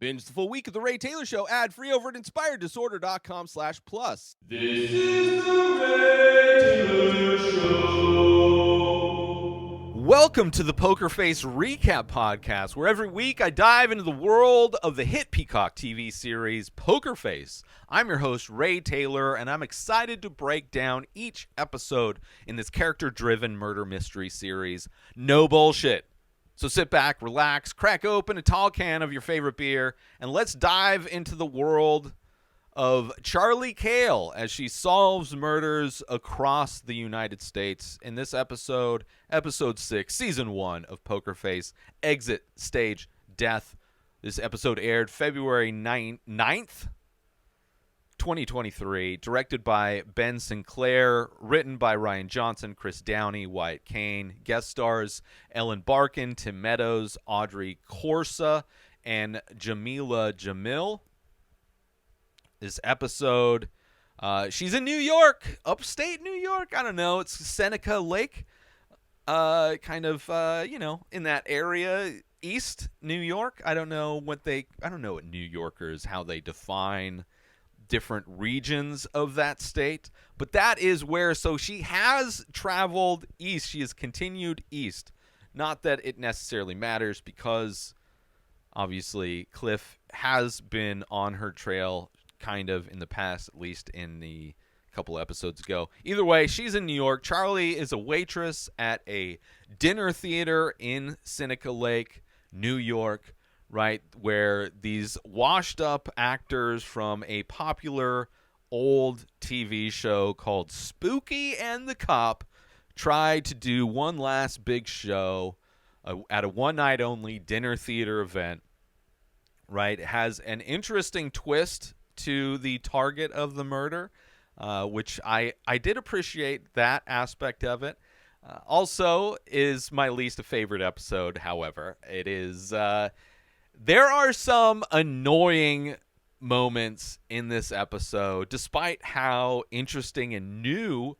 Binge the full week of The Ray Taylor Show ad-free over at inspireddisorder.com/plus. This is The Ray Taylor Show. Welcome to the Poker Face Recap Podcast, where every week I dive into the world of the hit Peacock TV series Poker Face. I'm your host, Ray Taylor, and I'm excited to break down each episode in this character-driven murder mystery series. No bullshit. So sit back, relax, crack open a tall can of your favorite beer, and let's dive into the world of Charlie Cale as she solves murders across the United States. In this episode, episode 6, season 1 of Poker Face, Exit Stage Death. This episode aired February 9th, 2023, directed by Ben Sinclair, written by Ryan Johnson, Chris Downey, Wyatt Kane, guest stars Ellen Barkin, Tim Meadows, Audrey Corsa, and Jamila Jamil. This episode, she's in New York, upstate New York. I don't know. It's Seneca Lake, in that area, East New York. I don't know what New Yorkers, how they define different regions of that state, but that is where, so she has traveled east. She has continued east. Not that it necessarily matters, because obviously Cliff has been on her trail kind of in the past, at least in the couple episodes ago. Either way, she's in New York. Charlie is a waitress at a dinner theater in Seneca Lake, New York, right, where these washed-up actors from a popular old TV show called Spooky and the Cop try to do one last big show at a one-night-only dinner theater event, right? It has an interesting twist to the target of the murder, which I did appreciate that aspect of it. Also is my least favorite episode, however. It is... There are some annoying moments in this episode, despite how interesting and new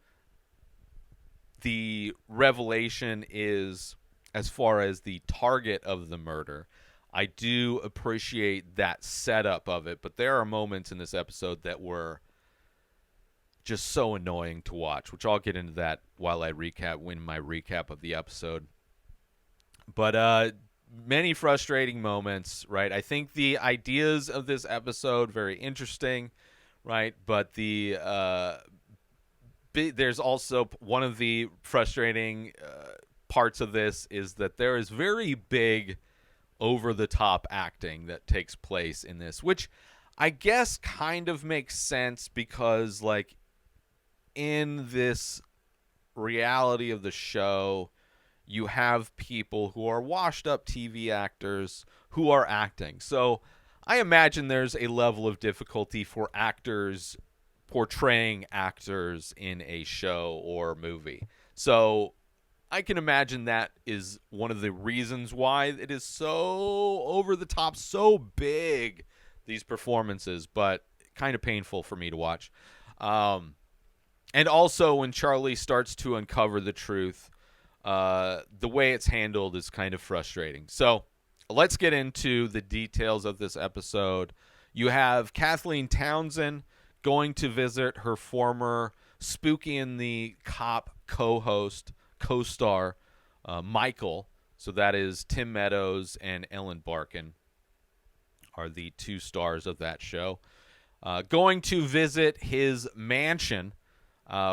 the revelation is as far as the target of the murder. I do appreciate that setup of it, but there are moments in this episode that were just so annoying to watch, which I'll get into that while I win my recap of the episode. But, many frustrating moments, right? I think the ideas of this episode very interesting, right? But there's also one of the frustrating parts of this is that there is very big over-the-top acting that takes place in this, which I guess kind of makes sense because, like, in this reality of the show, you have people who are washed-up TV actors who are acting. So I imagine there's a level of difficulty for actors portraying actors in a show or movie. So I can imagine that is one of the reasons why it is so over-the-top, so big, these performances, but kind of painful for me to watch. And also when Charlie starts to uncover the truth, the way it's handled is kind of frustrating. So let's get into the details of this episode. You have Kathleen Townsend going to visit her former Spooky and the Cop co-star, Michael. So that is Tim Meadows and Ellen Barkin are the two stars of that show. Going to visit his mansion,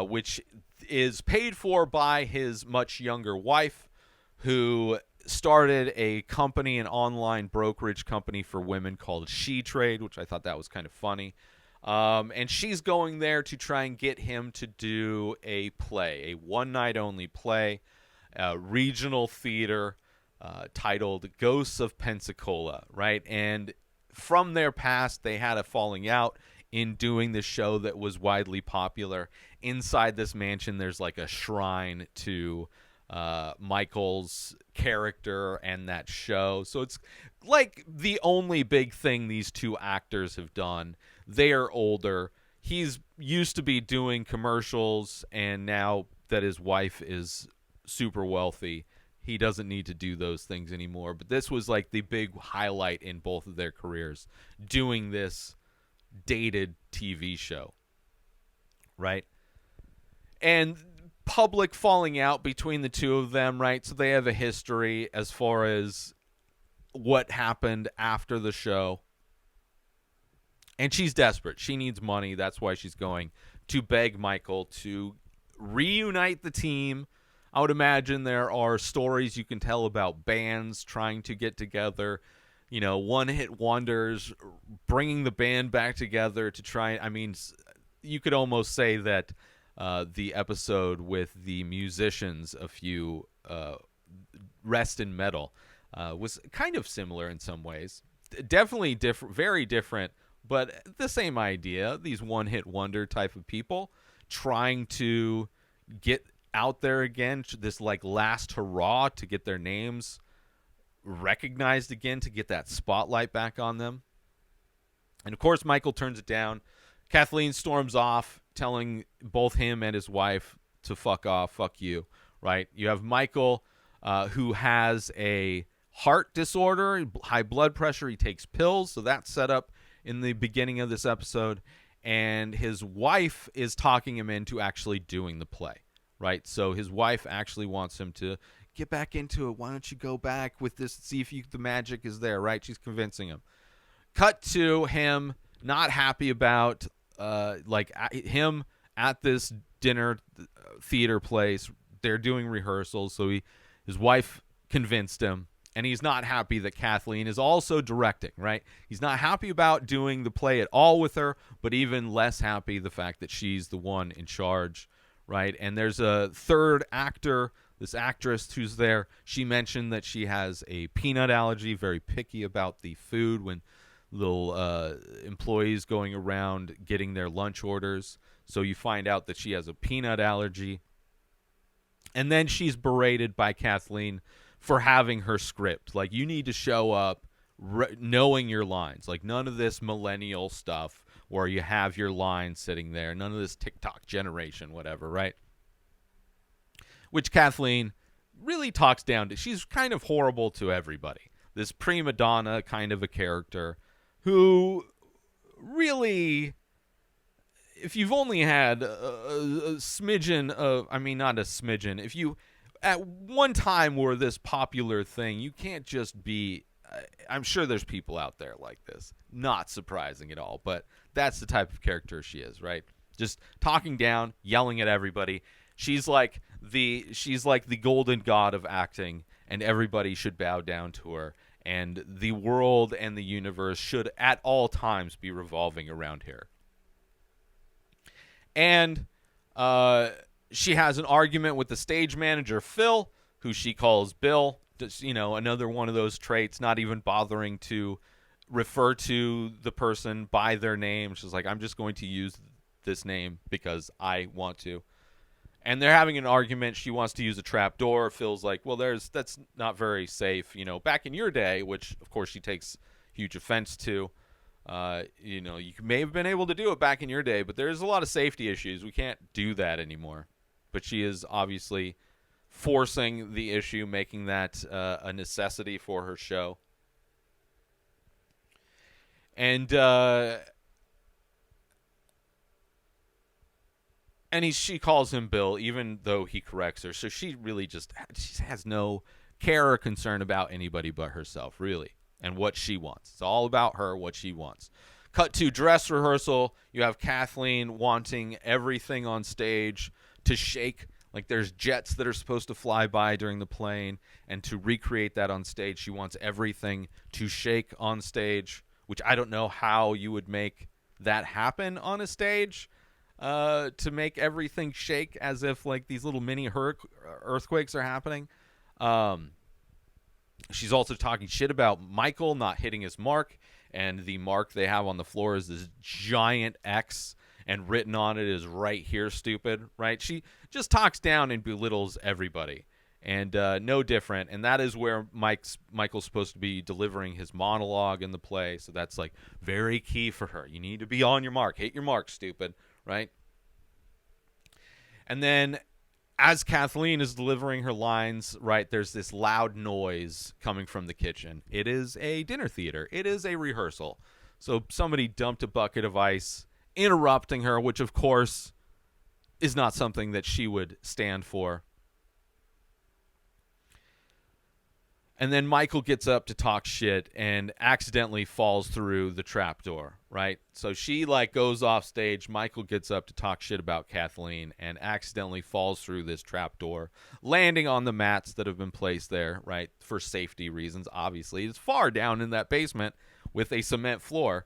which is paid for by his much younger wife, who started a company, an online brokerage company for women called She Trade, which I thought that was kind of funny. And she's going there to try and get him to do a play, a one-night-only play, regional theater titled Ghosts of Pensacola, right? And from their past, they had a falling out in doing this show that was widely popular. Inside this mansion, there's like a shrine to Michael's character and that show. So it's like the only big thing these two actors have done. They are older. He's used to be doing commercials, and now that his wife is super wealthy, he doesn't need to do those things anymore. But this was like the big highlight in both of their careers, doing this dated TV show, right? And public falling out between the two of them, right? So they have a history as far as what happened after the show. And she's desperate. She needs money. That's why she's going to beg Michael to reunite the team. I would imagine there are stories you can tell about bands trying to get together, you know, one-hit wonders, bringing the band back together to try. I mean, you could almost say that the episode with the musicians, a few Rest in Metal, was kind of similar in some ways. Definitely different, very different, but the same idea. These one-hit wonder type of people trying to get out there again, this like last hurrah to get their names recognized again, to get that spotlight back on them. And of course, Michael turns it down. Kathleen storms off, telling both him and his wife to fuck off, fuck you, right? You have Michael, who has a heart disorder, high blood pressure. He takes pills, so that's set up in the beginning of this episode. And his wife is talking him into actually doing the play, right? So his wife actually wants him to get back into it. Why don't you go back with this, see if the magic is there, right? She's convincing him. Cut to him not happy about him at this dinner theater place. They're doing rehearsals, so his wife convinced him, and he's not happy that Kathleen is also directing, right? He's not happy about doing the play at all with her, but even less happy the fact that she's the one in charge, right? And there's a third actor, this actress who's there. She mentioned that she has a peanut allergy, very picky about the food when little employees going around getting their lunch orders. So you find out that she has a peanut allergy. And then she's berated by Kathleen for having her script. Like, you need to show up knowing your lines. Like, none of this millennial stuff where you have your lines sitting there. None of this TikTok generation, whatever, right? Which Kathleen really talks down to. She's kind of horrible to everybody. This prima donna kind of a character who really, if you've only had a smidgen of, I mean, not a smidgen, if you at one time were this popular thing, you can't just be, I'm sure there's people out there like this. Not surprising at all, but that's the type of character she is, right? Just talking down, yelling at everybody. She's like the golden god of acting, and everybody should bow down to her. And the world and the universe should at all times be revolving around her. And she has an argument with the stage manager, Phil, who she calls Bill. Just, you know, another one of those traits, not even bothering to refer to the person by their name. She's like, I'm just going to use this name because I want to. And they're having an argument. She wants to use a trap door. Phil's like, well, that's not very safe. You know, back in your day, which, of course, she takes huge offense to. You know, you may have been able to do it back in your day, but there's a lot of safety issues. We can't do that anymore. But she is obviously forcing the issue, making that a necessity for her show. And she calls him Bill, even though he corrects her. So she really she has no care or concern about anybody but herself, really, and what she wants. It's all about her, what she wants. Cut to dress rehearsal. You have Kathleen wanting everything on stage to shake. Like, there's jets that are supposed to fly by during the playing, and to recreate that on stage, she wants everything to shake on stage, which I don't know how you would make that happen on a stage. To make everything shake as if like these little mini earthquakes are happening. She's also talking shit about Michael not hitting his mark, and the mark they have on the floor is this giant X, and written on it is "right here, stupid." Right? She just talks down and belittles everybody, and no different. And that is where Michael's supposed to be delivering his monologue in the play. So that's like very key for her. You need to be on your mark. Hit your mark, stupid. Right? And then as Kathleen is delivering her lines, right, there's this loud noise coming from the kitchen. It is a dinner theater. It is a rehearsal. So somebody dumped a bucket of ice, interrupting her, which, of course, is not something that she would stand for. And then Michael gets up to talk shit and accidentally falls through the trapdoor, right? So she, like, goes off stage. Michael gets up to talk shit about Kathleen and accidentally falls through this trapdoor, landing on the mats that have been placed there, right, for safety reasons, obviously. It's far down in that basement with a cement floor.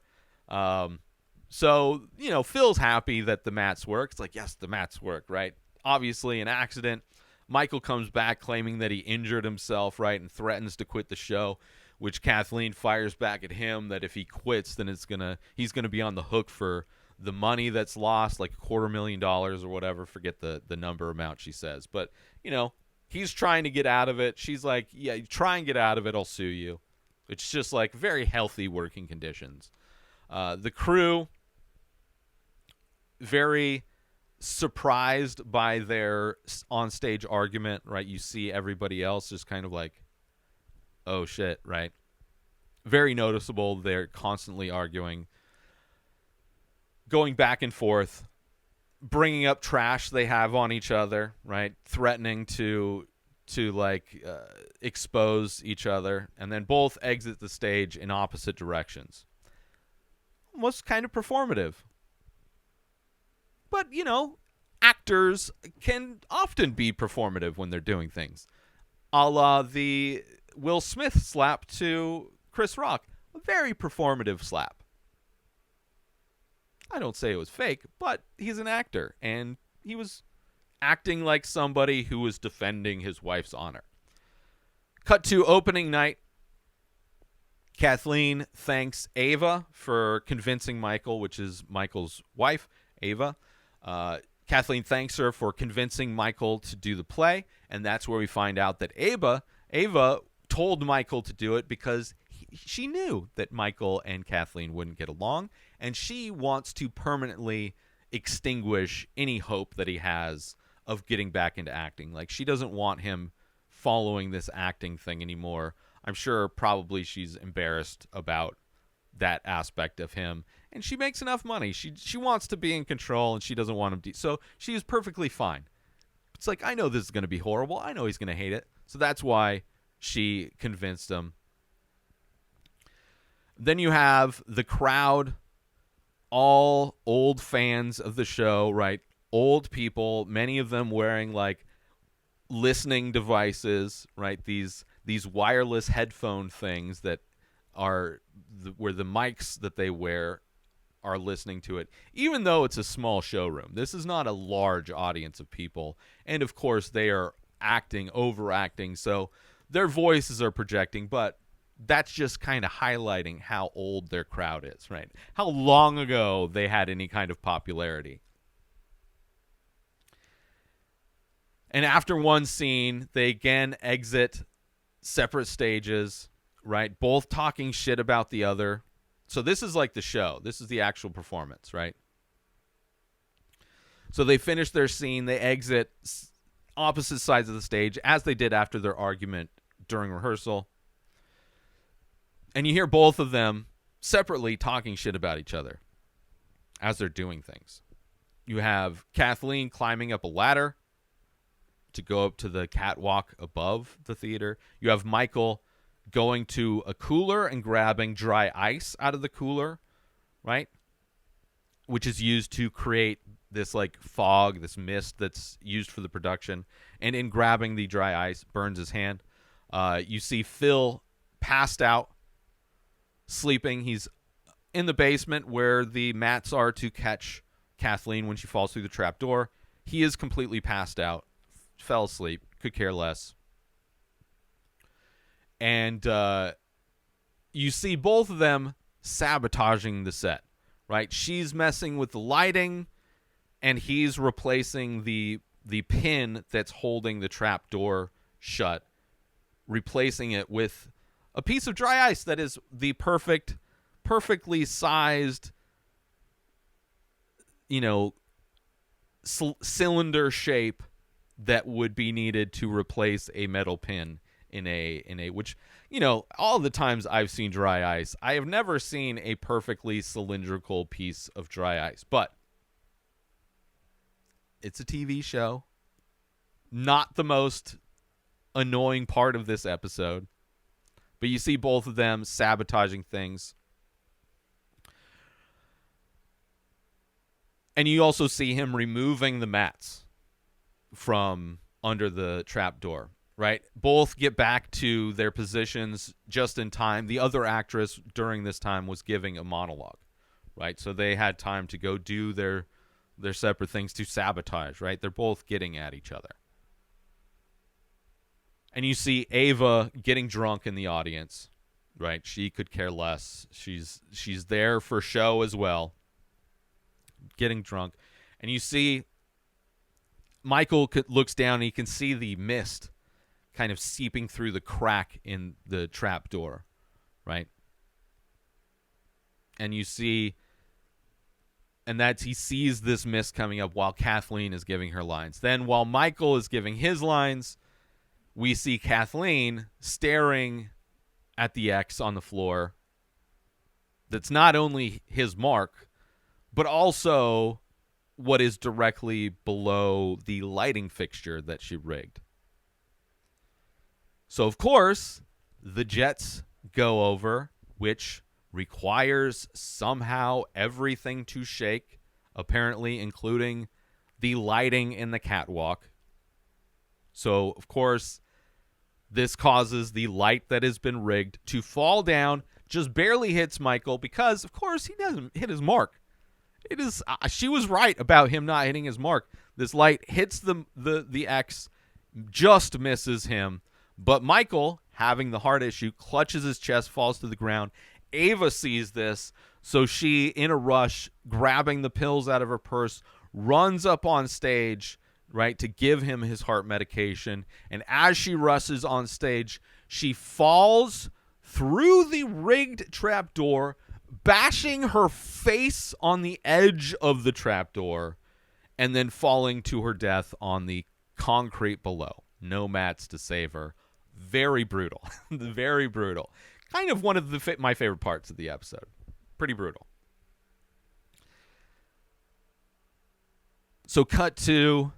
So, you know, Phil's happy that the mats work. It's like, yes, the mats work, right? Obviously an accident. Michael comes back claiming that he injured himself, right, and threatens to quit the show, which Kathleen fires back at him that if he quits, then he's gonna be on the hook for the money that's lost, like $250,000 or whatever. Forget the number amount she says. But, you know, he's trying to get out of it. She's like, yeah, try and get out of it, I'll sue you. It's just like very healthy working conditions. The crew, very surprised by their onstage argument, right? You see everybody else just kind of like, oh shit, right? Very noticeable. They're constantly arguing, going back and forth, bringing up trash they have on each other, right? Threatening to expose each other, and then both exit the stage in opposite directions. Almost kind of performative. But, you know, actors can often be performative when they're doing things. A la the Will Smith slap to Chris Rock. A very performative slap. I don't say it was fake, but he's an actor, and he was acting like somebody who was defending his wife's honor. Cut to opening night. Kathleen thanks Ava for convincing Michael, which is Michael's wife, Ava. Kathleen thanks her for convincing Michael to do the play, and that's where we find out that Ava told Michael to do it because she knew that Michael and Kathleen wouldn't get along, and she wants to permanently extinguish any hope that he has of getting back into acting. Like, she doesn't want him following this acting thing anymore. I'm sure probably she's embarrassed about that aspect of him, and she makes enough money. She wants to be in control, and she doesn't want him to. So she is perfectly fine. It's like, I know this is going to be horrible. I know he's going to hate it. So that's why she convinced him. Then you have the crowd, all old fans of the show, right? Old people, many of them wearing like listening devices, right? These wireless headphone things that are where the mics that they wear are listening to it, even though it's a small showroom. This is not a large audience of people, and of course they are overacting, so their voices are projecting, but that's just kind of highlighting how old their crowd is, right? How long ago they had any kind of popularity. And after one scene, they again exit separate stages, right? Both talking shit about the other. So this is like the show. This is the actual performance, right? So they finish their scene. They exit opposite sides of the stage, as they did after their argument during rehearsal. And you hear both of them separately talking shit about each other as they're doing things. You have Kathleen climbing up a ladder to go up to the catwalk above the theater. You have Michael going to a cooler and grabbing dry ice out of the cooler, right? Which is used to create this like fog, this mist that's used for the production. And in grabbing the dry ice, burns his hand. You see Phil passed out, sleeping. He's in the basement where the mats are to catch Kathleen when she falls through the trapdoor. He is completely passed out, fell asleep, could care less. And you see both of them sabotaging the set, right? She's messing with the lighting, and he's replacing the pin that's holding the trap door shut, replacing it with a piece of dry ice that is the perfectly sized, cylinder shape that would be needed to replace a metal pin in a which, you know, all the times I've seen dry ice, I have never seen a perfectly cylindrical piece of dry ice. But it's a TV show. Not the most annoying part of this episode. But you see both of them sabotaging things. And you also see him removing the mats from under the trapdoor, right? Both get back to their positions just in time. The other actress during this time was giving a monologue, right? So they had time to go do their separate things to sabotage, right? They're both getting at each other. And you see Ava getting drunk in the audience, right? She could care less. She's there for show as well, getting drunk. And you see Michael looks down and he can see the mist kind of seeping through the crack in the trap door, right? And you see, and that's, he sees this mist coming up while Kathleen is giving her lines. Then while Michael is giving his lines, we see Kathleen staring at the X on the floor. That's not only his mark, but also what is directly below the lighting fixture that she rigged. So, of course, the jets go over, which requires somehow everything to shake, apparently including the lighting in the catwalk. So, of course, this causes the light that has been rigged to fall down, just barely hits Michael because, of course, he doesn't hit his mark. It is she was right about him not hitting his mark. This light hits the X, just misses him. But Michael, having the heart issue, clutches his chest, falls to the ground. Ava sees this, so she, in a rush, grabbing the pills out of her purse, runs up on stage, right, to give him his heart medication. And as she rushes on stage, she falls through the rigged trapdoor, bashing her face on the edge of the trapdoor, and then falling to her death on the concrete below. No mats to save her. Very brutal. Very brutal. Kind of one of my favorite parts of the episode. Pretty brutal. So cut to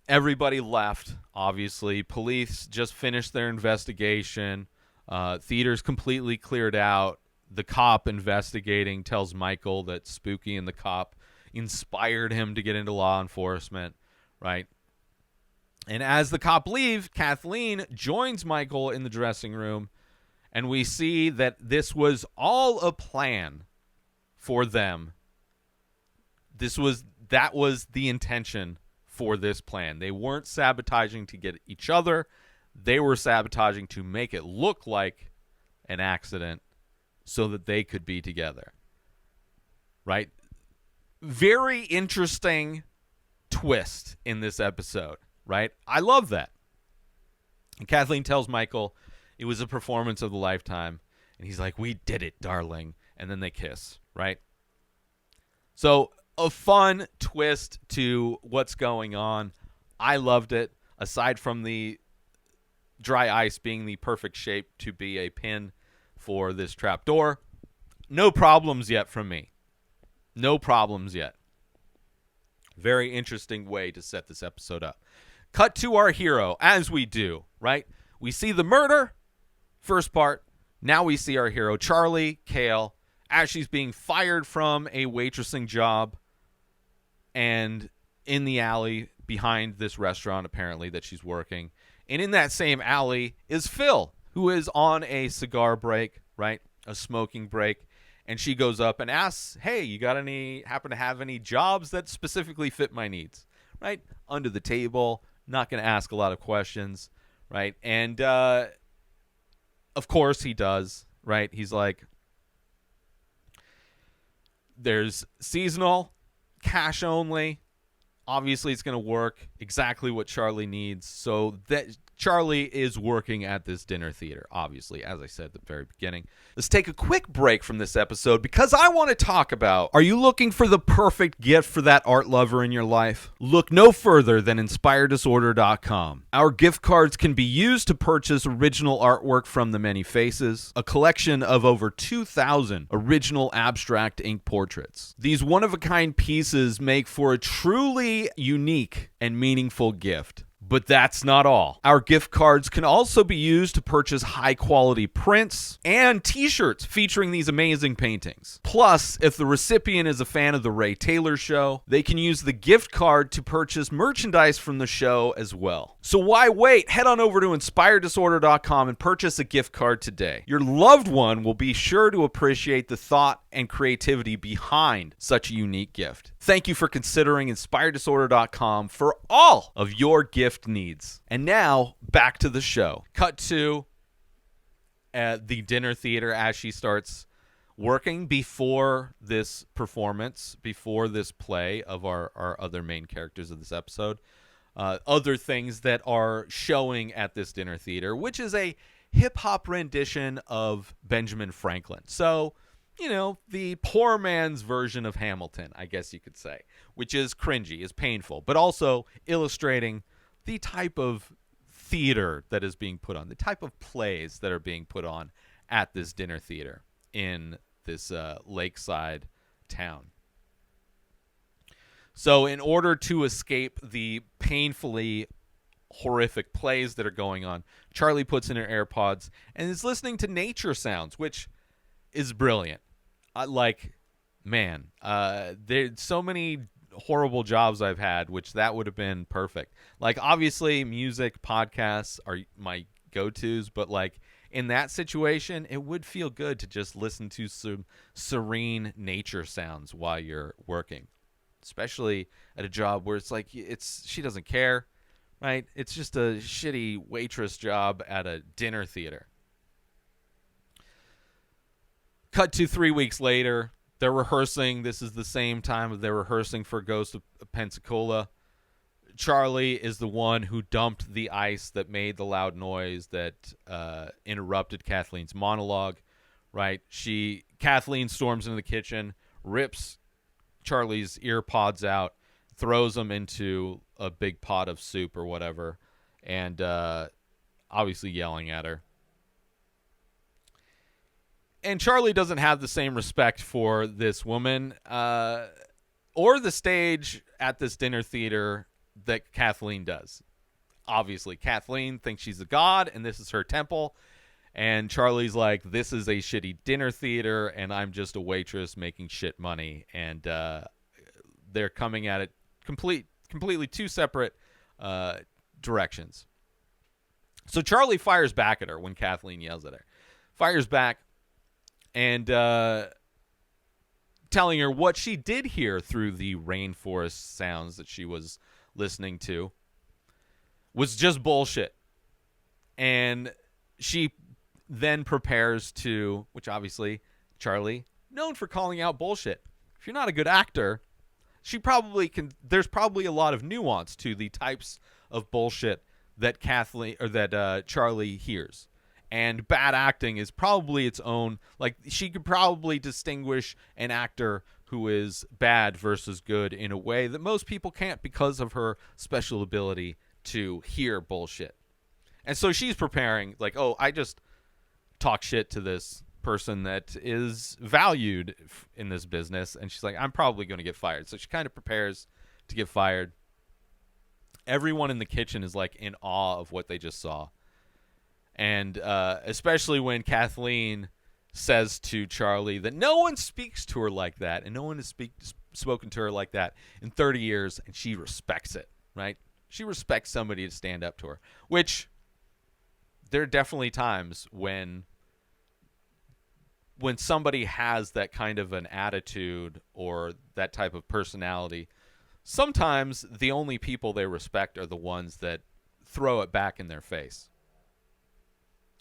everybody left, obviously. Police just finished their investigation. Theater's completely cleared out. The cop investigating tells Michael that Spooky and the cop inspired him to get into law enforcement, right? And as the cop leaves, Kathleen joins Michael in the dressing room, and we see that this was all a plan for them. That was the intention for this plan. They weren't sabotaging to get each other. They were sabotaging to make it look like an accident so that they could be together. Right? Very interesting twist in this episode, right? I love that. And Kathleen tells Michael it was a performance of the lifetime. And he's like, "We did it, darling." And then they kiss, right? So a fun twist to what's going on. I loved it. Aside from the dry ice being the perfect shape to be a pin for this trapdoor, no problems yet from me. No problems yet. Very interesting way to set this episode up. Cut to our hero, as we do, right? We see the murder, first part. Now we see our hero, Charlie Kale, as she's being fired from a waitressing job and in the alley behind this restaurant, apparently, that she's working. And in that same alley is Phil, who is on a cigar break, right? A smoking break. And she goes up and asks, "Hey, you happen to have any jobs that specifically fit my needs?" Right? Under the table. Not going to ask a lot of questions, right? And, of course he does, right? He's like, there's seasonal, cash only. Obviously, it's going to work exactly what Charlie needs. So that Charlie is working at this dinner theater, obviously, as I said at the very beginning. Let's take a quick break from this episode because I want to talk about, are you looking for the perfect gift for that art lover in your life? Look no further than InspiredDisorder.com. Our gift cards can be used to purchase original artwork from the many faces, a collection of over 2,000 original abstract ink portraits. These one-of-a-kind pieces make for a truly unique and meaningful gift. But that's not all. Our gift cards can also be used to purchase high-quality prints and t-shirts featuring these amazing paintings. Plus, if the recipient is a fan of The Ray Taylor Show, they can use the gift card to purchase merchandise from the show as well. So why wait? Head on over to InspiredDisorder.com and purchase a gift card today. Your loved one will be sure to appreciate the thought and creativity behind such a unique gift. Thank you for considering InspiredDisorder.com for all of your gift needs. And now, back to the show. Cut to the dinner theater as she starts working before this performance, before this play of our other main characters of this episode. Other things that are showing at this dinner theater, which is a hip-hop rendition of Benjamin Franklin. So, you know, the poor man's version of Hamilton, I guess you could say, which is cringy, is painful, but also illustrating the type of theater that is being put on, the type of plays that are being put on at this dinner theater in this lakeside town. So in order to escape the painfully horrific plays that are going on, Charlie puts in her AirPods and is listening to nature sounds, which is brilliant. There's so many horrible jobs I've had, which that would have been perfect. Like, obviously, music, podcasts are my go-tos, but like in that situation, it would feel good to just listen to some serene nature sounds while you're working, especially at a job where it's like she doesn't care, right? It's just a shitty waitress job at a dinner theater. Cut to 3 weeks later. They're rehearsing. This is the same time they're rehearsing for Ghosts of Pensacola. Charlie is the one who dumped the ice that made the loud noise that interrupted Kathleen's monologue, right? Kathleen storms into the kitchen, rips Charlie's ear pods out, throws them into a big pot of soup or whatever, and obviously yelling at her. And Charlie doesn't have the same respect for this woman or the stage at this dinner theater that Kathleen does. Obviously, Kathleen thinks she's a god and this is her temple. And Charlie's like, this is a shitty dinner theater and I'm just a waitress making shit money. And they're coming at it completely two separate directions. So Charlie fires back at her when Kathleen yells at her. Fires back. And telling her what she did hear through the rainforest sounds that she was listening to was just bullshit. And she then prepares to, which obviously Charlie, known for calling out bullshit. If you're not a good actor, she probably can. There's probably a lot of nuance to the types of bullshit that Charlie hears. And bad acting is probably its own, like, she could probably distinguish an actor who is bad versus good in a way that most people can't because of her special ability to hear bullshit. And so she's preparing, like, oh, I just talk shit to this person that is valued in this business. And she's like, I'm probably going to get fired. So she kind of prepares to get fired. Everyone in the kitchen is, like, in awe of what they just saw. And especially when Kathleen says to Charlie that no one speaks to her like that, and no one has spoken to her like that in 30 years, and she respects it, right? She respects somebody to stand up to her, which there are definitely times when somebody has that kind of an attitude or that type of personality, sometimes the only people they respect are the ones that throw it back in their face.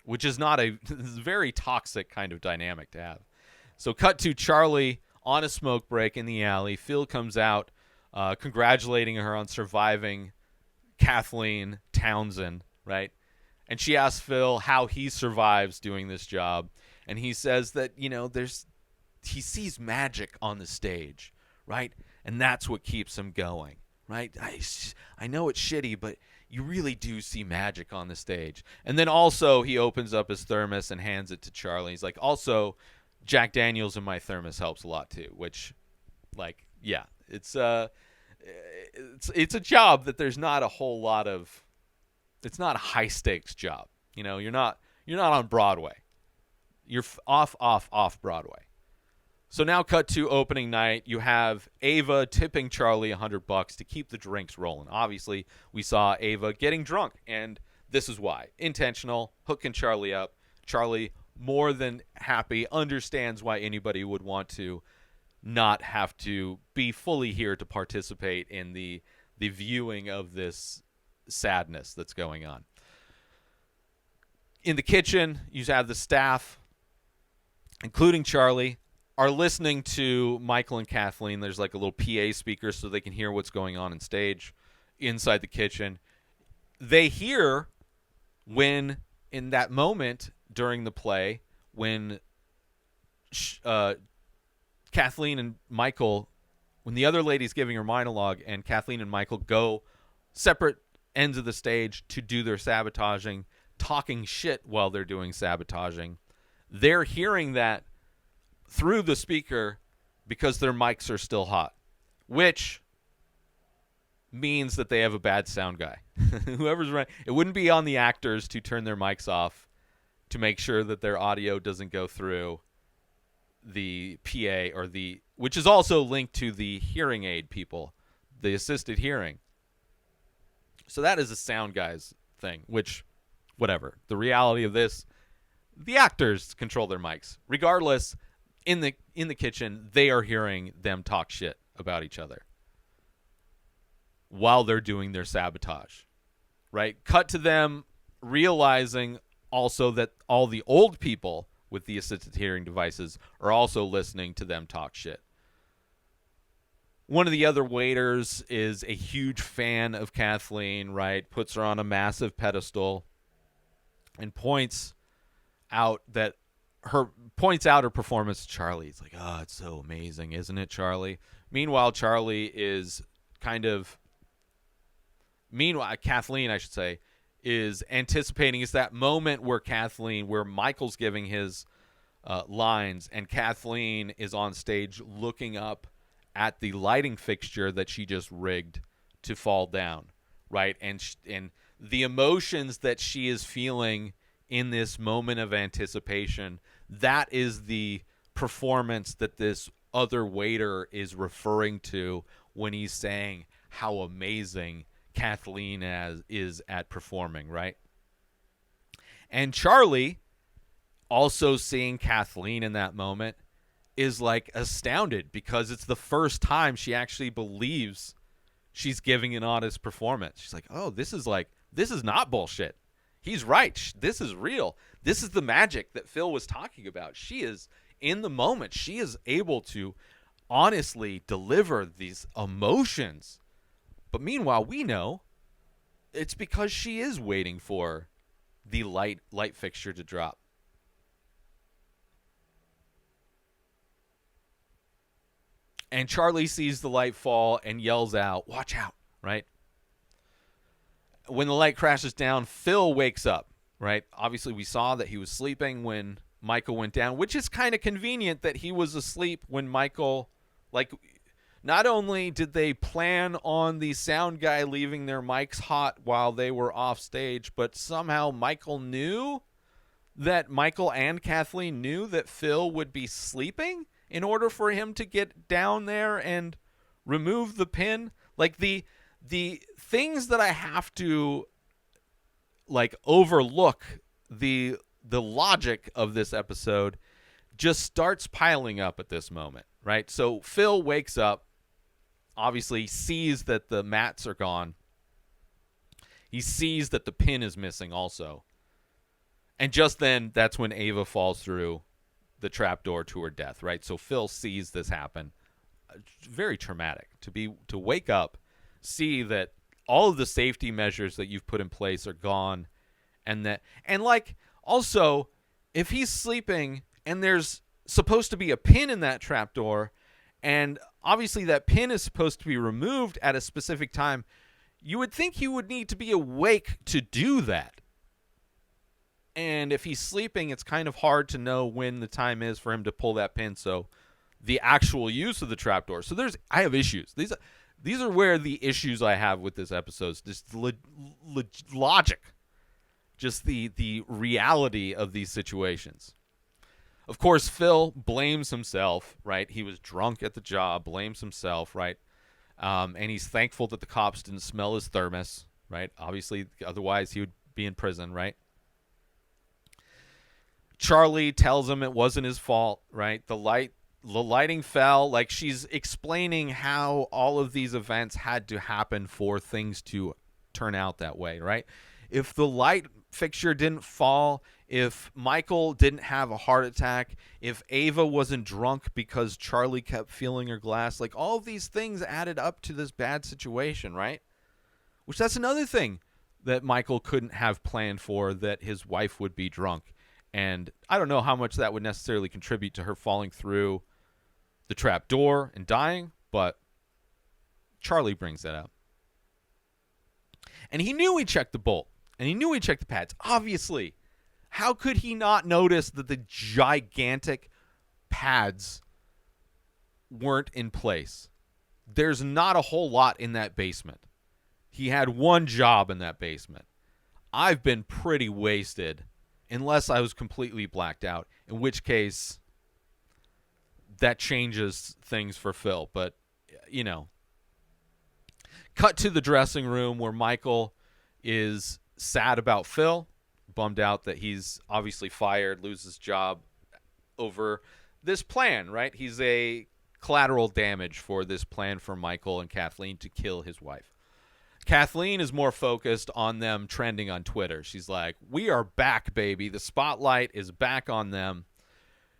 Which is not a very toxic kind of dynamic to have. So cut to Charlie on a smoke break in the alley. Phil comes out congratulating her on surviving Kathleen Townsend, right? And she asks Phil how he survives doing this job. And he says that, he sees magic on the stage, right? And that's what keeps him going, right? I know it's shitty, but you really do see magic on the stage. And then also he opens up his thermos and hands it to Charlie. He's like, also, Jack Daniels in my thermos helps a lot too, which, like, yeah, it's a job that there's not a whole lot of. It's not a high stakes job. You're not on Broadway. You're off Broadway. So now cut to opening night. You have Ava tipping Charlie $100 to keep the drinks rolling. Obviously, we saw Ava getting drunk, and this is why. Intentional, hooking Charlie up. Charlie, more than happy, understands why anybody would want to not have to be fully here to participate in the viewing of this sadness that's going on. In the kitchen, you have the staff, including Charlie, are listening to Michael and Kathleen. There's like a little PA speaker so they can hear what's going on in stage inside the kitchen. They hear when, in that moment during the play, when Kathleen and Michael, when the other lady's giving her monologue and Kathleen and Michael go separate ends of the stage to do their sabotaging, talking shit while they're doing sabotaging, they're hearing that through the speaker because their mics are still hot, which means that they have a bad sound guy. Whoever's running, it wouldn't be on the actors to turn their mics off to make sure that their audio doesn't go through the PA which is also linked to the hearing aid people, the assisted hearing. So that is a sound guy's thing, which, whatever. The reality of this, the actors control their mics. Regardless, in the kitchen, they are hearing them talk shit about each other while they're doing their sabotage, right? Cut to them realizing also that all the old people with the assisted hearing devices are also listening to them talk shit. One of the other waiters is a huge fan of Kathleen, right? Puts her on a massive pedestal and points out her performance to Charlie. It's like, oh, it's so amazing, isn't it, Charlie? Meanwhile, Kathleen, I should say, is anticipating is that moment where Michael's giving his lines and Kathleen is on stage looking up at the lighting fixture that she just rigged to fall down, right? And the emotions that she is feeling in this moment of anticipation, that is the performance that this other waiter is referring to when he's saying how amazing Kathleen is at performing, right? And Charlie, also seeing Kathleen in that moment, is like astounded because it's the first time she actually believes she's giving an honest performance. She's like, oh, this is not bullshit. He's right. This is real. This is the magic that Phil was talking about. She is in the moment. She is able to honestly deliver these emotions. But meanwhile, we know it's because she is waiting for the light fixture to drop. And Charlie sees the light fall and yells out, watch out, right? When the light crashes down, Phil wakes up, right? Obviously, we saw that he was sleeping when Michael went down, which is kind of convenient that he was asleep when Michael, not only did they plan on the sound guy leaving their mics hot while they were off stage, but somehow Michael and Kathleen knew that Phil would be sleeping in order for him to get down there and remove the pin. Like the things that I have to overlook, the logic of this episode just starts piling up at this moment, right? So Phil wakes up, obviously sees that the mats are gone. He sees that the pin is missing also. And just then, that's when Ava falls through the trapdoor to her death, right? So Phil sees this happen. Very traumatic to wake up, see that all of the safety measures that you've put in place are gone, And like, also, if he's sleeping and there's supposed to be a pin in that trapdoor, and obviously that pin is supposed to be removed at a specific time, you would think he would need to be awake to do that. And if he's sleeping, it's kind of hard to know when the time is for him to pull that pin. So the actual use of the trapdoor. So I have issues. These are where the issues I have with this episode is just logic. Just the reality of these situations. Of course, Phil blames himself, right? He was drunk at the job, blames himself, right? And he's thankful that the cops didn't smell his thermos, right? Obviously, otherwise he would be in prison, right? Charlie tells him it wasn't his fault, right? The lighting fell. Like, she's explaining how all of these events had to happen for things to turn out that way, right? If the light fixture didn't fall, if Michael didn't have a heart attack, if Ava wasn't drunk because Charlie kept filling her glass, like, all of these things added up to this bad situation, right? Which, that's another thing that Michael couldn't have planned for, that his wife would be drunk. And I don't know how much that would necessarily contribute to her falling through the trap door and dying, but Charlie brings that up. And he knew he checked the bolt, and he knew he checked the pads. Obviously, how could he not notice that the gigantic pads weren't in place? There's not a whole lot in that basement. He had one job in that basement. I've been pretty wasted, unless I was completely blacked out, in which case that changes things for Phil. But, you know. Cut to the dressing room where Michael is sad about Phil, bummed out that he's obviously fired, loses his job over this plan, right? He's a collateral damage for this plan for Michael and Kathleen to kill his wife. Kathleen is more focused on them trending on Twitter. She's like, we are back, baby. The spotlight is back on them.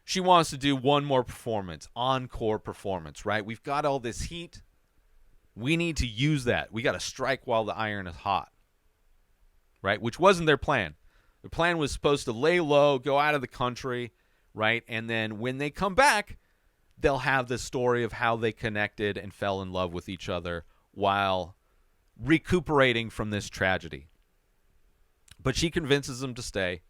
She wants to do one more performance, encore performance, right? We've got all this heat. We need to use that. We got to strike while the iron is hot, right? Which wasn't their plan. Their plan was supposed to lay low, go out of the country, right? And then when they come back, they'll have this story of how they connected and fell in love with each other while recuperating from this tragedy. But she convinces him to stay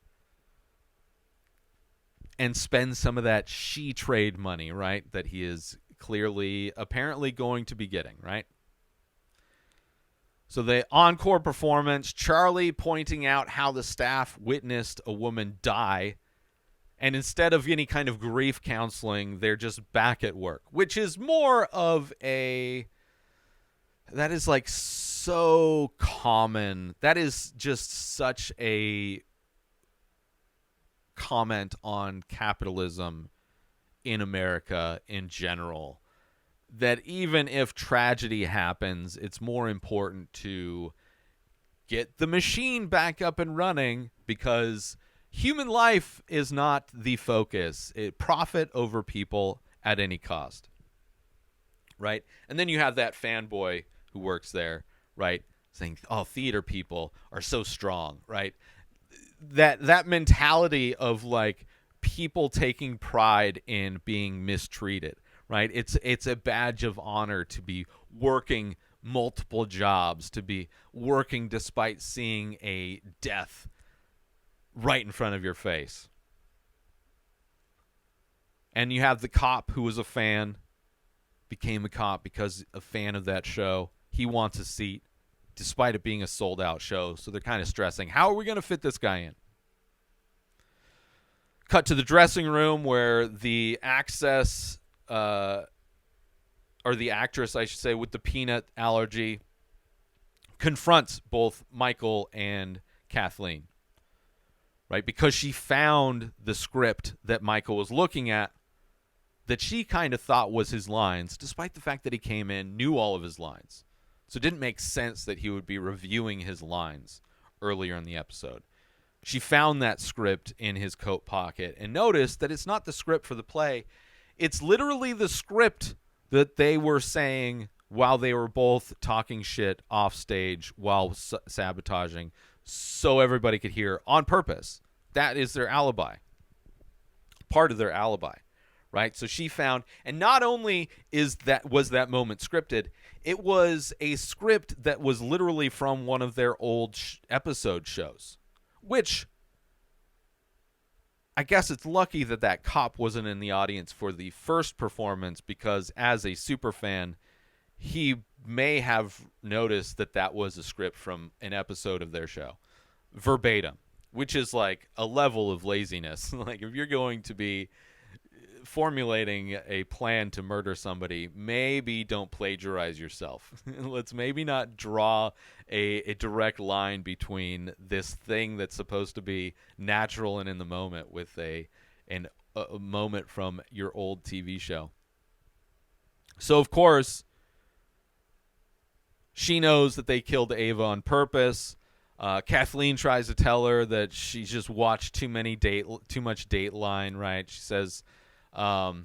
and spend some of that she trade money, right, that he is clearly, apparently going to be getting, right? So the encore performance, Charlie pointing out how the staff witnessed a woman die, and instead of any kind of grief counseling, they're just back at work, which is more of a... That is like so common. That is just such a comment on capitalism in America in general, that even if tragedy happens, it's more important to get the machine back up and running, because human life is not the focus. Profit over people at any cost, right? And then you have that fanboy who works there, right, saying, oh, theater people are so strong, right? That mentality of, like, people taking pride in being mistreated, right? It's a badge of honor to be working multiple jobs, to be working despite seeing a death right in front of your face. And you have the cop who was a fan, became a cop because a fan of that show. He wants a seat despite it being a sold-out show, so they're kind of stressing, how are we going to fit this guy in? Cut to the dressing room where the actress, I should say, with the peanut allergy, confronts both Michael and Kathleen, right? Because she found the script that Michael was looking at that she kind of thought was his lines, despite the fact that he came in, knew all of his lines. So it didn't make sense that he would be reviewing his lines earlier in the episode. She found that script in his coat pocket and noticed that it's not the script for the play. It's literally the script that they were saying while they were both talking shit off stage while sabotaging so everybody could hear on purpose. That is their alibi. Part of their alibi, right? So she found, and not only was that moment scripted, it was a script that was literally from one of their old episode shows, which I guess it's lucky that cop wasn't in the audience for the first performance, because as a super fan, he may have noticed that was a script from an episode of their show, verbatim, which is like a level of laziness. Like, if you're going to be formulating a plan to murder somebody, maybe don't plagiarize yourself. Let's maybe not draw a direct line between this thing that's supposed to be natural and in the moment with a moment from your old TV show. So, of course, she knows that they killed Ava on purpose. Kathleen tries to tell her that she just watched too much Dateline, right? She says, but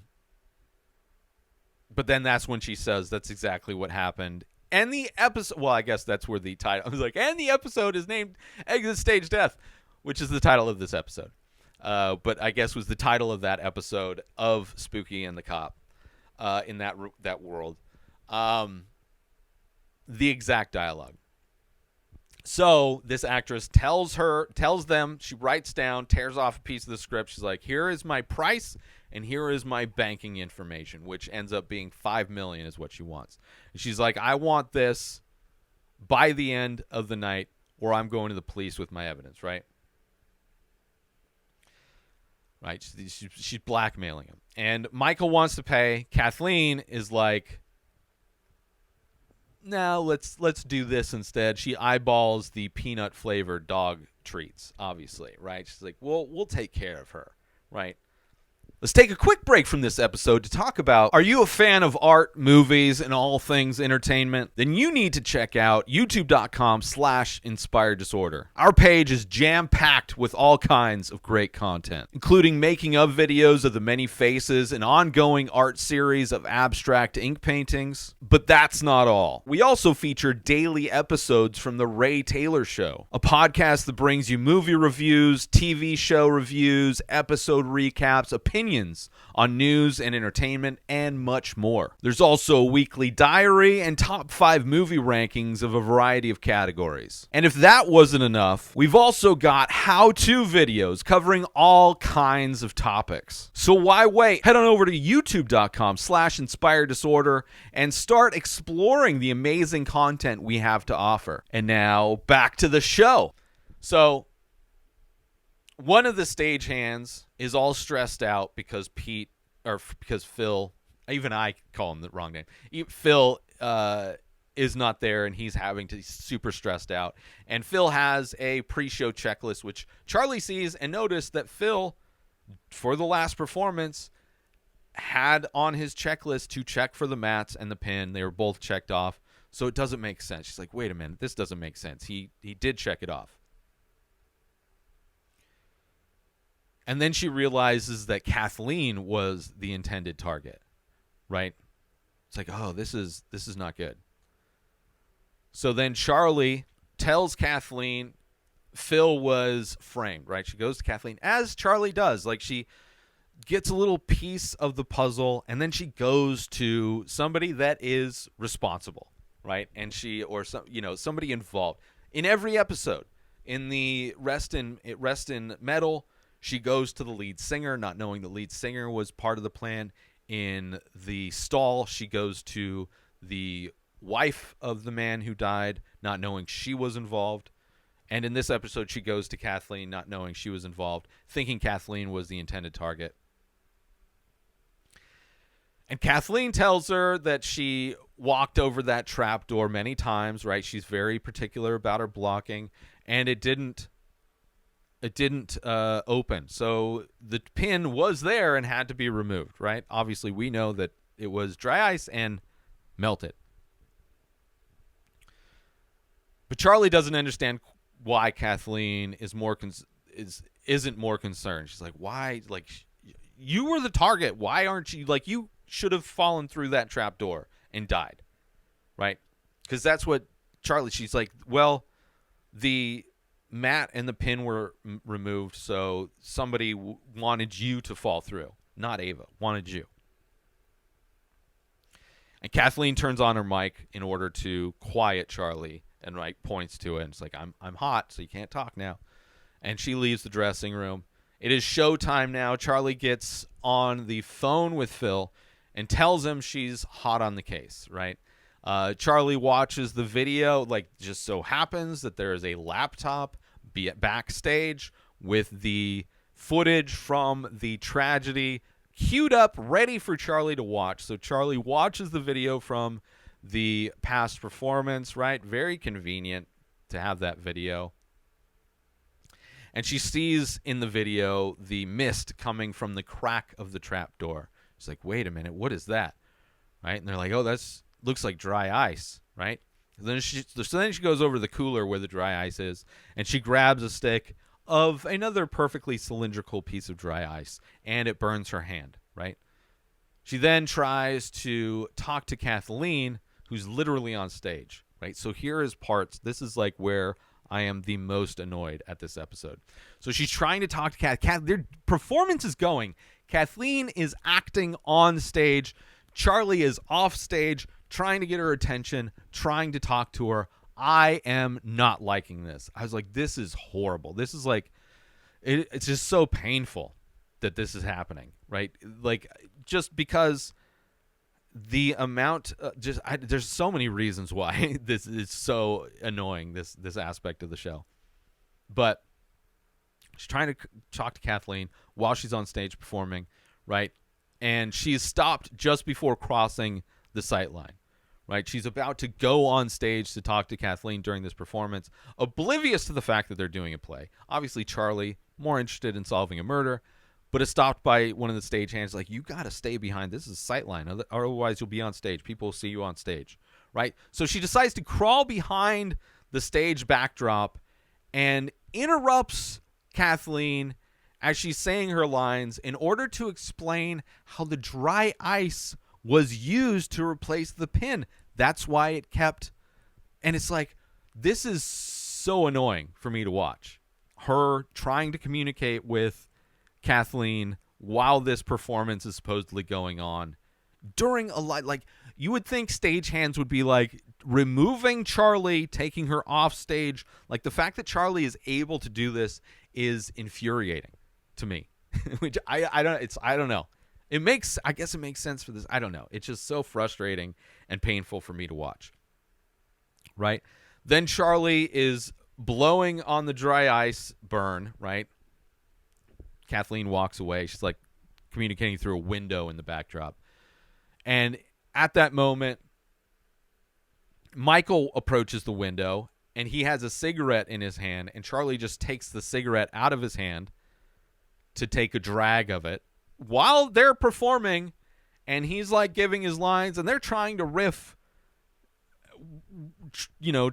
then that's when she says that's exactly what happened. And the episode, well, I guess that's where the title, I was like, and the episode is named Exit Stage Death, which is the title of this episode. But I guess was the title of that episode of Spooky and the Cop in that world. The exact dialogue. So this actress tells them, she writes down, tears off a piece of the script. She's like, here is my price and here is my banking information, which ends up being $5 million is what she wants. And she's like, I want this by the end of the night or I'm going to the police with my evidence, right? Right. She's blackmailing him. And Michael wants to pay. Kathleen is like, no, let's do this instead. She eyeballs the peanut-flavored dog treats, obviously, right? She's like, well, we'll take care of her, right? Let's take a quick break from this episode to talk about, are you a fan of art, movies, and all things entertainment? Then you need to check out youtube.com/inspired disorder. Our page is jam-packed with all kinds of great content, including making of videos of the many faces, an ongoing art series of abstract ink paintings. But that's not all. We also feature daily episodes from The Ray Taylor Show, a podcast that brings you movie reviews, TV show reviews, episode recaps, opinions on news and entertainment, and much more. There's also a weekly diary and top 5 movie rankings of a variety of categories. And if that wasn't enough, we've also got how-to videos covering all kinds of topics. So why wait? Head on over to youtube.com/inspired disorder and start exploring the amazing content we have to offer. And now back to the show. So one of the stagehands is all stressed out because Phil, even I call him the wrong name. Phil is not there, and he's super stressed out. And Phil has a pre-show checklist, which Charlie sees and noticed that Phil, for the last performance, had on his checklist to check for the mats and the pin. They were both checked off, so it doesn't make sense. She's like, wait a minute, this doesn't make sense. He did check it off. And then she realizes that Kathleen was the intended target, right? It's like, oh, this is not good. So then Charlie tells Kathleen Phil was framed, right? She goes to Kathleen, as Charlie does. Like, she gets a little piece of the puzzle, and then she goes to somebody that is responsible, right? And somebody involved. In every episode, in the Rest in Metal, she goes to the lead singer, not knowing the lead singer was part of the plan. In the Stall, she goes to the wife of the man who died, not knowing she was involved. And in this episode, she goes to Kathleen, not knowing she was involved, thinking Kathleen was the intended target. And Kathleen tells her that she walked over that trap door many times, right? She's very particular about her blocking, and it didn't open. So the pin was there and had to be removed, right? Obviously, we know that it was dry ice and melted. But Charlie doesn't understand why Kathleen isn't more concerned. She's like, why? Like, you were the target. Why aren't you? Like, you should have fallen through that trap door and died, right? Because that's what she's like, well, the Matt and the pin were removed, so somebody wanted you to fall through. Not Ava. Wanted you. And Kathleen turns on her mic in order to quiet Charlie and points to it. And it's like, I'm hot, so you can't talk now. And she leaves the dressing room. It is showtime now. Charlie gets on the phone with Phil and tells him she's hot on the case, right? Charlie watches the video. Just so happens that there is a laptop backstage with the footage from the tragedy queued up, ready for Charlie to watch. So Charlie watches the video from the past performance, right? Very convenient to have that video. And she sees in the video the mist coming from the crack of the trap door. She's like, wait a minute, what is that? Right? And they're like, oh, that's looks like dry ice, right? So then she goes over to the cooler where the dry ice is, and she grabs a stick of another perfectly cylindrical piece of dry ice, and it burns her hand, right? She then tries to talk to Kathleen, who's literally on stage, right? So here is parts. This is where I am the most annoyed at this episode. So she's trying to talk to their performance is going. Kathleen is acting on stage. Charlie is off stage, trying to get her attention, trying to talk to her. I am not liking this. I was like, this is horrible. This is it's just so painful that this is happening, right? Just because the amount, there's so many reasons why this is so annoying, this aspect of the show. But she's trying to talk to Kathleen while she's on stage performing, right? And she's stopped just before crossing the sight line, right? She's about to go on stage to talk to Kathleen during this performance, oblivious to the fact that they're doing a play. Obviously, Charlie, more interested in solving a murder, but is stopped by one of the stagehands, like, you got to stay behind. This is a sight line, otherwise you'll be on stage. People will see you on stage, right? So she decides to crawl behind the stage backdrop and interrupts Kathleen as she's saying her lines in order to explain how the dry ice was used to replace the pin. That's why it kept. And it's like, this is so annoying for me to watch. Her trying to communicate with Kathleen while this performance is supposedly going on during a you would think stagehands would be removing Charlie, taking her off stage. The fact that Charlie is able to do this is infuriating to me. Which I don't know. I guess it makes sense for this. I don't know. It's just so frustrating and painful for me to watch. Right? Then Charlie is blowing on the dry ice burn, right? Kathleen walks away. She's communicating through a window in the backdrop. And at that moment, Michael approaches the window and he has a cigarette in his hand, and Charlie just takes the cigarette out of his hand to take a drag of it while they're performing, and he's giving his lines, and they're trying to riff,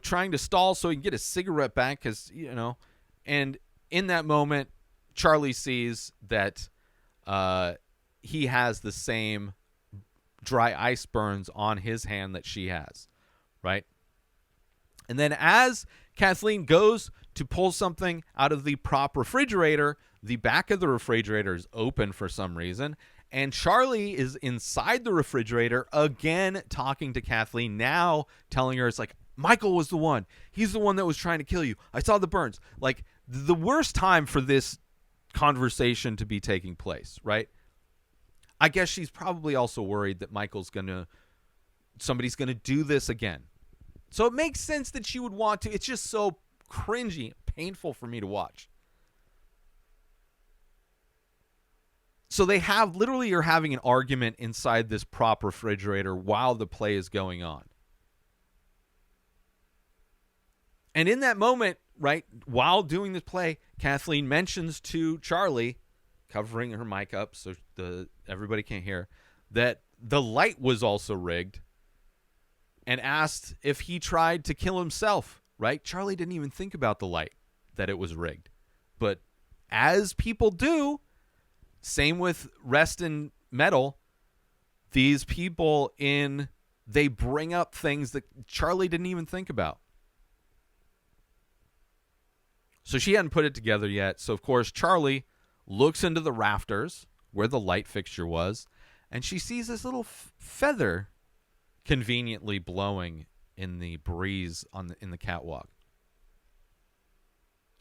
trying to stall so he can get his cigarette back, because and in that moment, Charlie sees that he has the same dry ice burns on his hand that she has, right? And then as Kathleen goes to pull something out of the prop refrigerator, the back of the refrigerator is open for some reason, and Charlie is inside the refrigerator again talking to Kathleen, now telling her, it's Michael was the one. He's the one that was trying to kill you. I saw the burns. The worst time for this conversation to be taking place, right? I guess she's probably also worried that somebody's gonna do this again. So it makes sense that she would want to. It's just so cringy, painful for me to watch. So they are having an argument inside this prop refrigerator while the play is going on. And in that moment, right, while doing this play, Kathleen mentions to Charlie, covering her mic up so everybody can't hear, that the light was also rigged, and asked if he tried to kill himself, right? Charlie didn't even think about the light, that it was rigged. But as people do, same with Rest in Metal, these people they bring up things that Charlie didn't even think about. So she hadn't put it together yet. So, of course, Charlie looks into the rafters where the light fixture was, and she sees this little feather conveniently blowing in the breeze in the catwalk.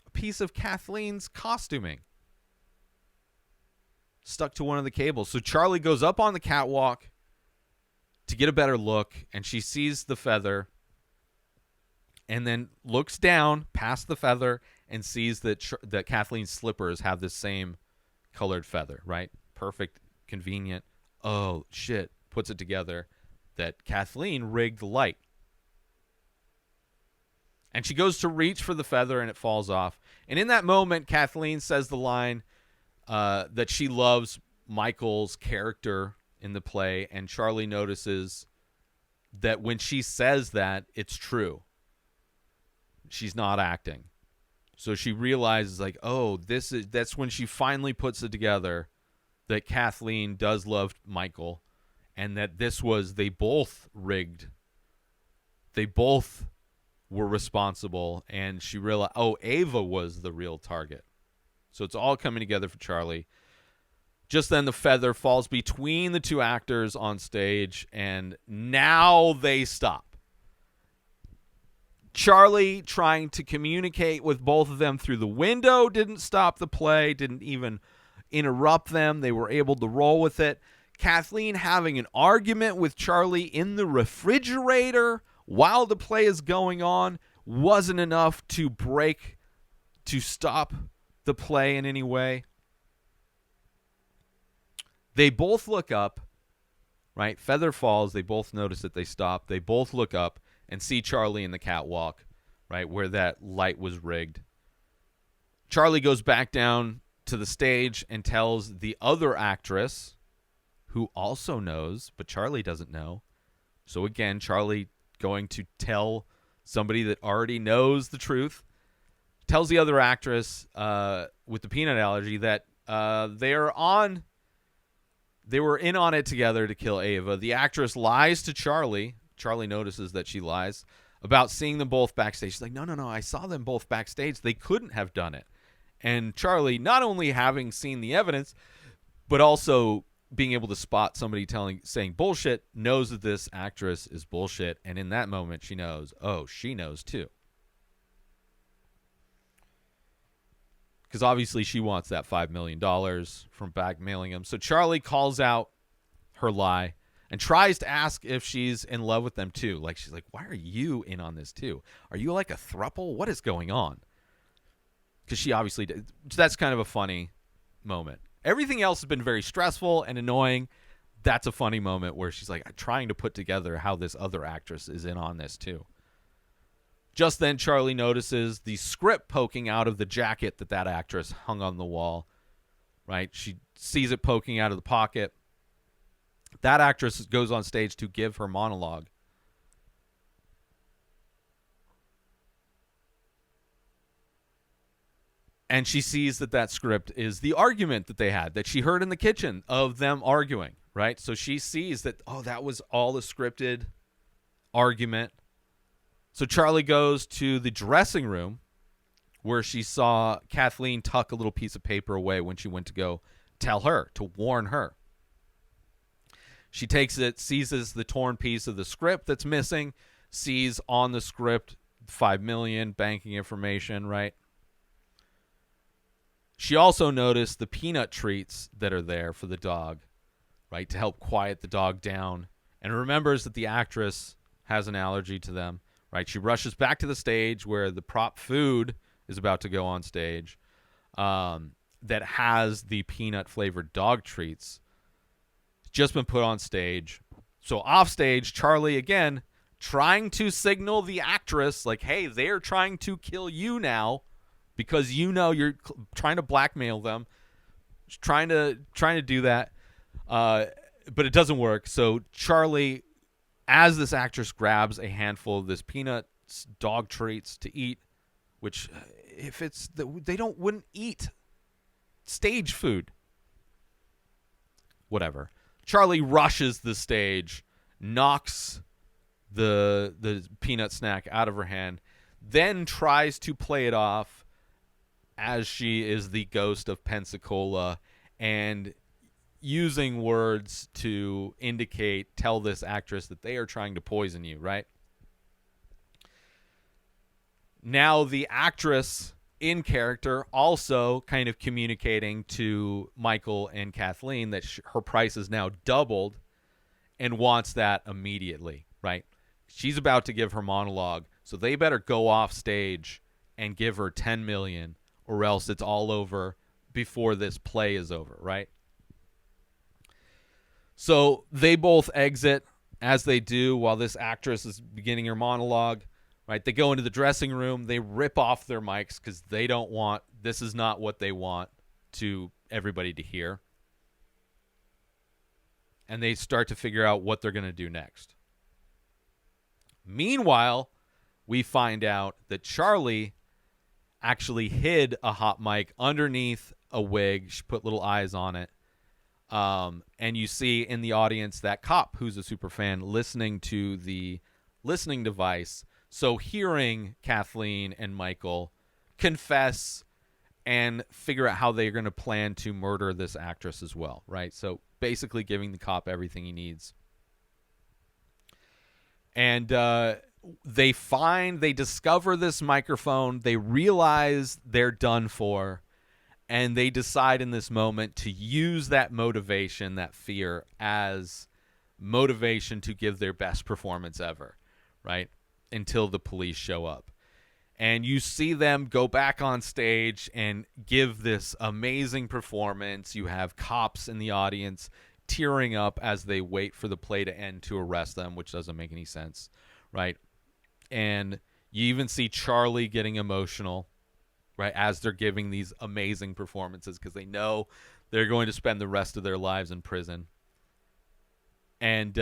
A piece of Kathleen's costuming stuck to one of the cables. So Charlie goes up on the catwalk to get a better look, and she sees the feather and then looks down past the feather and sees that Kathleen's slippers have the same colored feather, right? Perfect, convenient. Oh, shit. Puts it together that Kathleen rigged the light. And she goes to reach for the feather, and it falls off. And in that moment, Kathleen says the line that she loves Michael's character in the play, and Charlie notices that when she says that, it's true. She's not acting. So she realizes, like, oh, that's when she finally puts it together that Kathleen does love Michael, and that they both rigged. They both were responsible, and she realized, oh, Ava was the real target. So it's all coming together for Charlie. Just then the feather falls between the two actors on stage, and now they stop. Charlie trying to communicate with both of them through the window didn't stop the play, didn't even interrupt them. They were able to roll with it. Kathleen having an argument with Charlie in the refrigerator while the play is going on wasn't enough to stop the play in any way. They both look up, right? Feather falls. They both notice that they stop. They both look up and see Charlie in the catwalk, right, where that light was rigged. Charlie goes back down to the stage and tells the other actress, who also knows, but Charlie doesn't know. So again, Charlie going to tell somebody that already knows the truth, tells the other actress with the peanut allergy that they were in on it together to kill Ava. The actress lies to Charlie. Charlie notices that she lies about seeing them both backstage. She's like, no, I saw them both backstage. They couldn't have done it. And Charlie, not only having seen the evidence, but also being able to spot somebody saying bullshit, knows that this actress is bullshit. And in that moment, she knows, oh, she knows too. Because obviously she wants that $5 million from blackmailing him. So Charlie calls out her lie and tries to ask if she's in love with them too. Like, she's like, why are you in on this too? Are you like a throuple? What is going on? Because she obviously did. That's kind of a funny moment. Everything else has been very stressful and annoying. That's a funny moment where she's like trying to put together how this other actress is in on this too. Just then, Charlie notices the script poking out of the jacket that actress hung on the wall. Right? She sees it poking out of the pocket. That actress goes on stage to give her monologue. And she sees that script is the argument that they had, that she heard in the kitchen of them arguing, right? So she sees that, oh, that was all the scripted argument. So Charlie goes to the dressing room where she saw Kathleen tuck a little piece of paper away when she went to go tell her, to warn her. She takes it, seizes the torn piece of the script that's missing, sees on the script $5 million, banking information, right? She also noticed the peanut treats that are there for the dog, right, to help quiet the dog down, and remembers that the actress has an allergy to them, right? She rushes back to the stage where the prop food is about to go on stage that has the peanut-flavored dog treats. Just been put on stage. So off stage, Charlie, again, trying to signal the actress, like, hey, they're trying to kill you now because you know you're trying to blackmail them. Trying to do that. But it doesn't work. So Charlie, as this actress grabs a handful of this peanut dog treats to eat, which if it's wouldn't eat stage food. Whatever. Charlie rushes the stage, knocks the peanut snack out of her hand, then tries to play it off as she is the ghost of Pensacola and using words to tell this actress that they are trying to poison you, right? Now the actress in character also kind of communicating to Michael and Kathleen that her price is now doubled and wants that immediately, right? She's about to give her monologue, so they better go off stage and give her $10 million, or else it's all over before this play is over, right? So they both exit, as they do, while this actress is beginning her monologue, right? They go into the dressing room, they rip off their mics because this is not what they want to everybody to hear. And they start to figure out what they're going to do next. Meanwhile, we find out that Charlie actually hid a hot mic underneath a wig. She put little eyes on it. And you see in the audience that cop who's a super fan listening to the listening device. So hearing Kathleen and Michael confess and figure out how they're going to plan to murder this actress as well, right? So basically giving the cop everything he needs. And they discover this microphone. They realize they're done for. And they decide in this moment to use that motivation, that fear, as motivation to give their best performance ever, right? Until the police show up. And you see them go back on stage and give this amazing performance. You have cops in the audience tearing up as they wait for the play to end to arrest them, which doesn't make any sense, right? And you even see Charlie getting emotional, right, as they're giving these amazing performances because they know they're going to spend the rest of their lives in prison. And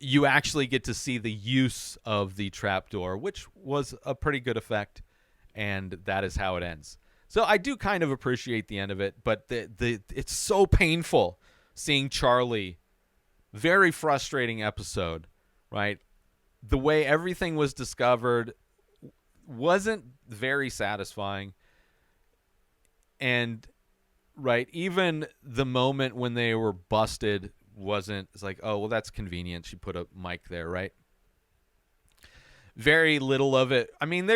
you actually get to see the use of the trapdoor, which was a pretty good effect, and that is how it ends. So I do kind of appreciate the end of it, but it's so painful seeing Charlie. Very frustrating episode, right? The way everything was discovered wasn't very satisfying. And, right, even the moment when they were busted it's like, oh, well, that's convenient. She put a mic there, right? Very little of it. I mean,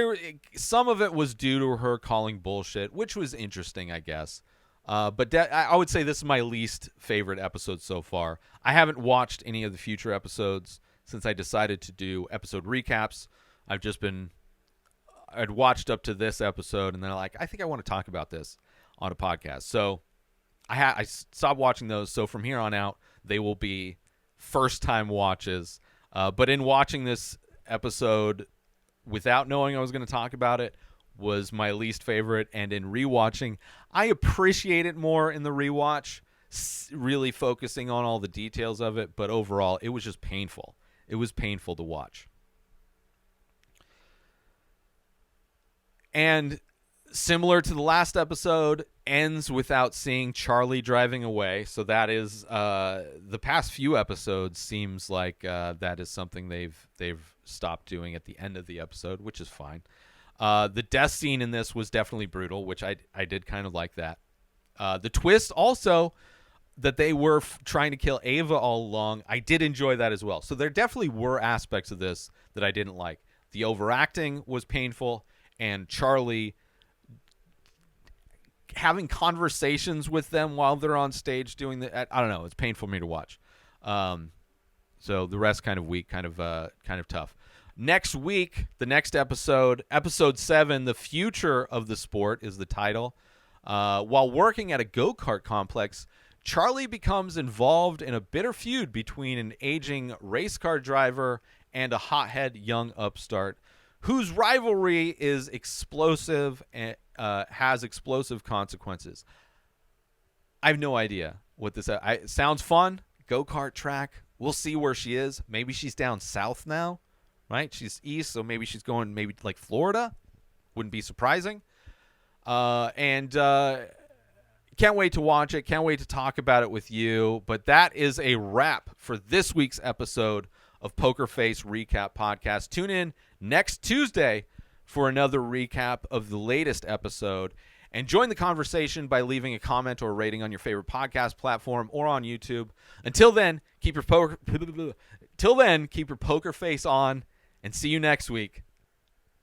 some of it was due to her calling bullshit, which was interesting, I guess. But I would say this is my least favorite episode so far. I haven't watched any of the future episodes since I decided to do episode recaps. I'd watched up to this episode, and then I think I want to talk about this on a podcast. So I stopped watching those. So from here on out, they will be first-time watches. But in watching this episode without knowing I was going to talk about it was my least favorite. And in rewatching, I appreciate it more in the rewatch, really focusing on all the details of it. But overall, it was just painful. It was painful to watch. And similar to the last episode, ends without seeing Charlie driving away. So that is the past few episodes seems like that is something they've stopped doing at the end of the episode, which is fine. The death scene in this was definitely brutal, which I did kind of like that. The twist also that they were trying to kill Ava all along, I did enjoy that as well. So there definitely were aspects of this that I didn't like. The overacting was painful, and Charlie having conversations with them while they're on stage doing the, I don't know, it's painful for me to watch. So the rest kind of weak, kind of tough. Next week, the next episode 7, The Future of the Sport is the title. While working at a go-kart complex, Charlie becomes involved in a bitter feud between an aging race car driver and a hothead young upstart whose rivalry is explosive and has explosive consequences. I have no idea what this it sounds fun. Go-kart track. We'll see where she is. Maybe she's down south now, right? She's east, so maybe she's going maybe like Florida. Wouldn't be surprising. And can't wait to watch it. Can't wait to talk about it with you. But that is a wrap for this week's episode of Poker Face Recap Podcast. Tune in next Tuesday for another recap of the latest episode. And join the conversation by leaving a comment or rating on your favorite podcast platform or on YouTube. Until then, keep your poker face on, and see you next week.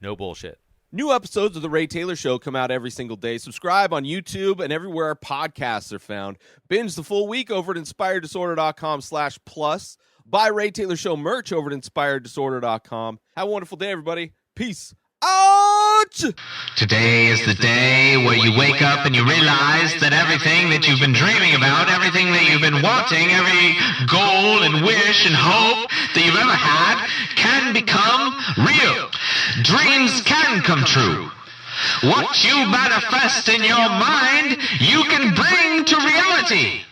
No bullshit. New episodes of The Ray Taylor Show come out every single day. Subscribe on YouTube and everywhere our podcasts are found. Binge the full week over at inspireddisorder.com/plus. Buy Ray Taylor Show merch over at inspireddisorder.com. Have a wonderful day, everybody. Peace out! Today is the day where you wake up and you realize that everything that you've been dreaming about, everything that you've been wanting, every goal and wish and hope that you've ever had can become real. Dreams can come true. What you manifest in your mind, you can bring to reality.